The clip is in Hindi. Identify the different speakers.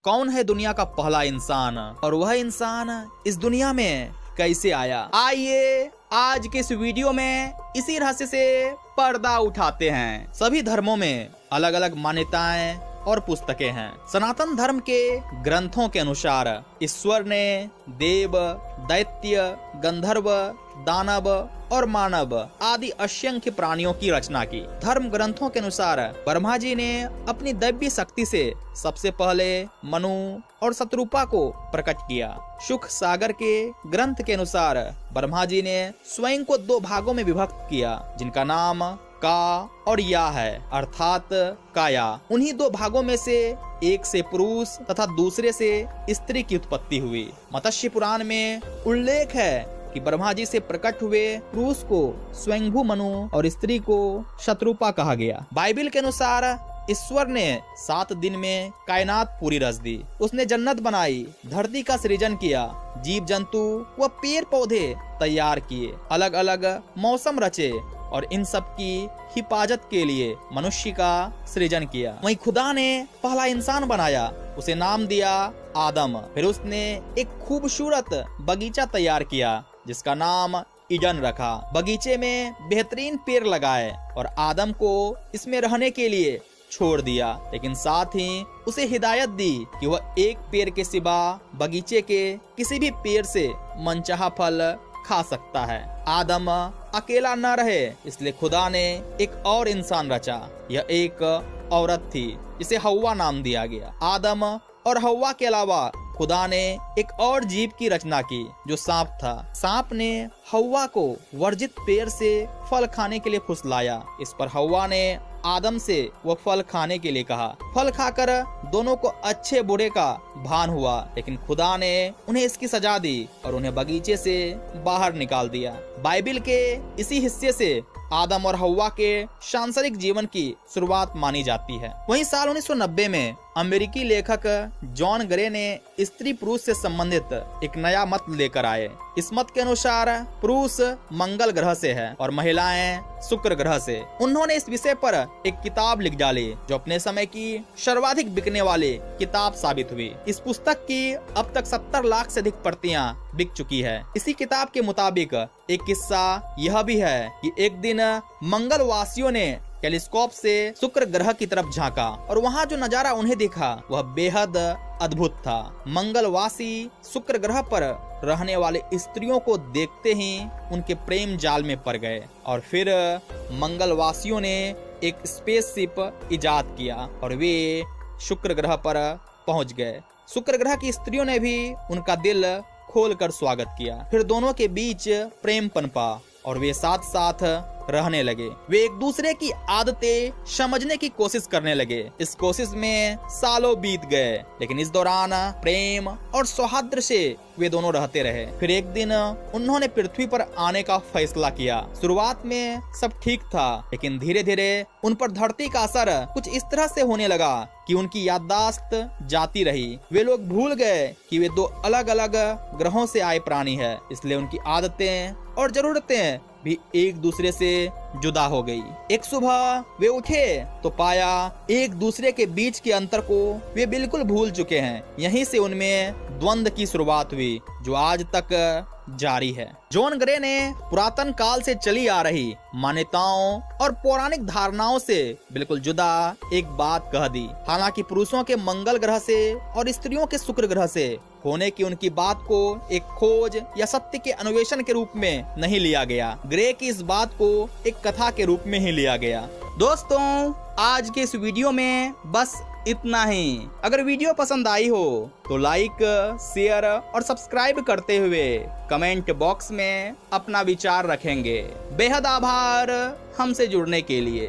Speaker 1: कौन है दुनिया का पहला इंसान और वह इंसान इस दुनिया में कैसे आया। आइए आज के इस वीडियो में इसी रहस्य से पर्दा उठाते हैं। सभी धर्मों में अलग अलग मान्यताएं और पुस्तकें हैं। सनातन धर्म के ग्रंथों के अनुसार ईश्वर ने देव, दैत्य, गंधर्व, दानव और मानव आदि असंख्य प्राणियों की रचना की। धर्म ग्रंथों के अनुसार ब्रह्मा जी ने अपनी दैवीय शक्ति से सबसे पहले मनु और शत्रुपा को प्रकट किया। सुख सागर के ग्रंथ के अनुसार ब्रह्मा जी ने स्वयं को दो भागों में विभक्त किया, जिनका नाम का और या है, अर्थात काया। उन्हीं दो भागों में से एक से पुरुष तथा दूसरे से स्त्री की उत्पत्ति हुई। मत्स्य पुराण में उल्लेख है कि ब्रह्मा जी से प्रकट हुए पुरुष को स्वयंभू मनु और स्त्री को शत्रुपा कहा गया। बाइबल के अनुसार ईश्वर ने 7 दिन में कायनात पूरी रच दी। उसने जन्नत बनाई, धरती का सृजन किया, जीव जंतु व पेड़ पौधे तैयार किए, अलग अलग मौसम रचे और इन सब की हिफाजत के लिए मनुष्य का सृजन किया। वहीं खुदा ने पहला इंसान बनाया, उसे नाम दिया आदम। फिर उसने एक खूबसूरत बगीचा तैयार किया जिसका नाम ईडन रखा। बगीचे में बेहतरीन पेड़ लगाए और आदम को इसमें रहने के लिए छोड़ दिया, लेकिन साथ ही उसे हिदायत दी कि वह एक पेड़ के सिवा बगीचे के किसी भी पेड़ से मनचाहा फल खा सकता है। आदम अकेला न रहे, इसलिए खुदा ने एक और इंसान रचा। यह एक औरत थी जिसे हव्वा नाम दिया गया। आदम और हव्वा के अलावा खुदा ने एक और जीव की रचना की जो सांप था। सांप ने हव्वा को वर्जित पेड़ से फल खाने के लिए फुसलाया। इस पर हव्वा ने आदम से वह फल खाने के लिए कहा। फल खाकर दोनों को अच्छे बुरे का भान हुआ, लेकिन खुदा ने उन्हें इसकी सजा दी और उन्हें बगीचे से बाहर निकाल दिया। बाइबल के इसी हिस्से से आदम और हव्वा के सांसारिक जीवन की शुरुआत मानी जाती है। वहीं साल 1990 में अमेरिकी लेखक जॉन ग्रे ने स्त्री पुरुष से संबंधित एक नया मत लेकर आए। इस मत के अनुसार पुरुष मंगल ग्रह से है और महिलाएं शुक्र ग्रह से। उन्होंने इस विषय पर एक किताब लिख डाली जो अपने समय की सर्वाधिक बिकने वाली किताब साबित हुई। इस पुस्तक की अब तक 70 लाख से अधिक प्रतियां बिक चुकी है। इसी किताब के मुताबिक एक किस्सा यह भी है कि एक दिन मंगलवासियों ने टेलीस्कोप से शुक्र ग्रह की तरफ झांका और वहां जो नजारा उन्हें दिखा वह बेहद अद्भुत था। मंगलवासी शुक्र ग्रह पर रहने वाले स्त्रियों को देखते ही उनके प्रेम जाल में पड़ गए और फिर मंगलवासियों ने एक स्पेसशिप इजाद किया और वे शुक्र ग्रह पर पहुंच गए। शुक्र ग्रह की स्त्रियों ने भी उनका दिल खोलकर स्वागत किया। फिर दोनों के बीच प्रेम पनपा और वे साथ साथ रहने लगे। वे एक दूसरे की आदतें समझने की कोशिश करने लगे। इस कोशिश में सालों बीत गए, लेकिन इस दौरान प्रेम और सौहार्द से वे दोनों रहते रहे। फिर एक दिन उन्होंने पृथ्वी पर आने का फैसला किया। शुरुआत में सब ठीक था, लेकिन धीरे धीरे उन पर धरती का असर कुछ इस तरह से होने लगा कि उनकी याददाश्त जाती रही। वे लोग भूल गए कि वे दो अलग अलग ग्रहों से आए प्राणी है, इसलिए उनकी आदतें और जरूरतें भी एक दूसरे से जुदा हो गई। एक सुबह वे उठे तो पाया एक दूसरे के बीच के अंतर को वे बिल्कुल भूल चुके हैं। यहीं से उनमें द्वंद्व की शुरुआत हुई जो आज तक जारी है। जॉन ग्रे ने पुरातन काल से चली आ रही मान्यताओं और पौराणिक धारणाओं से बिल्कुल जुदा एक बात कह दी। हालांकि पुरुषों के मंगल ग्रह से और स्त्रियों के शुक्र ग्रह से होने की उनकी बात को एक खोज या सत्य के अन्वेषण के रूप में नहीं लिया गया। ग्रे की इस बात को एक कथा के रूप में ही लिया गया। दोस्तों, आज के इस वीडियो में बस इतना ही। अगर वीडियो पसंद आई हो तो लाइक, शेयर और सब्सक्राइब करते हुए कमेंट बॉक्स में अपना विचार रखेंगे। बेहद आभार हमसे जुड़ने के लिए।